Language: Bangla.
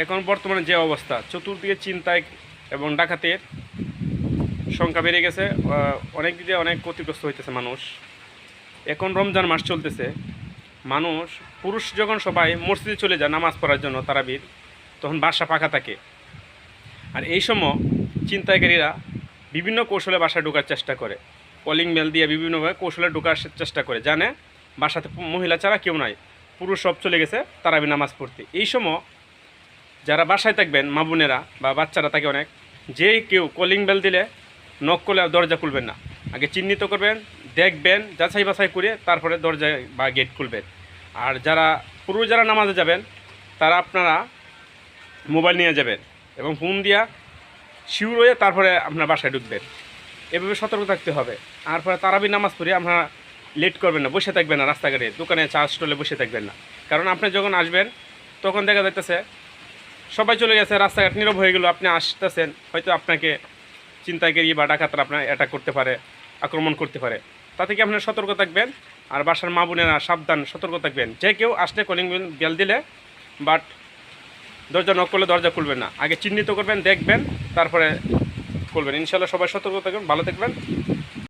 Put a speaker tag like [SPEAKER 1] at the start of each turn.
[SPEAKER 1] এখন বর্তমানে যে অবস্থা, চতুর্দিকে চিন্তায় এবং ডাকাতের সংখ্যা বেড়ে গেছে, অনেক দিকে অনেক ক্ষতিগ্রস্ত হইতেছে মানুষ। এখন রমজান মাস চলতেছে, মানুষ পুরুষ যখন সবাই মসজিদে চলে যায় নামাজ পড়ার জন্য তারাবির, তখন বাসা ফাঁকা থাকে। আর এই সময় ছিনতাইকারীরা বিভিন্ন কৌশলে বাসায় ঢোকার চেষ্টা করে, কলিং বেল দিয়ে বিভিন্নভাবে কৌশলে ঢোকার চেষ্টা করে। জানে বাসাতে মহিলা ছাড়া কেউ নাই, পুরুষ সব চলে গেছে তারাবি নামাজ পড়তে। এই সময় যারা বাসায় থাকবেন, মা বোনেরা বা বাচ্চারা থাকে অনেক, যে কেউ কলিং বেল দিলে নক করলে দরজা খুলবেন না, আগে চিহ্নিত করবেন, দেখবেন, যাচাই বাছাই করে তারপরে দরজা বা গেট খুলবেন। আর যারা নামাজে যাবেন তারা আপনারা মোবাইল নিয়ে যাবেন এবং ফোন দিয়া শিউর হয়ে তারপরে আপনার বাসায় ঢুকবেন। এভাবে সতর্ক থাকতে হবে। আর পরে তারাবি নামাজ পড়ে আপনারা লেট করবেন না, বসে থাকবেন না, রাস্তাঘাটে দোকানে চা স্টলে বসে থাকবেন না। কারণ আপনি যখন আসবেন তখন দেখা যাইতেছে সবাই চলে গেছে, রাস্তাঘাট নীরব হয়ে গেল, আপনি আসতেছেন, হয়তো আপনাকে ছিনতাইকারী বা ডাকাতরা আপনার অ্যাটাক করতে পারে, আক্রমণ করতে পারে। তা থেকে আপনারা সতর্ক থাকবেন। আর বাসার মা বোনেরা সাবধান, সতর্ক থাকবেন। যে কেউ আসলে কলিং বেল দিলে বাট দরজা নক করলে দরজা খুলবেন না, আগে চিহ্নিত করবেন, দেখবেন, তারপরে খুলবেন। ইনশাআল্লাহ সবাই সতর্ক থাকবেন, ভালো থাকবেন।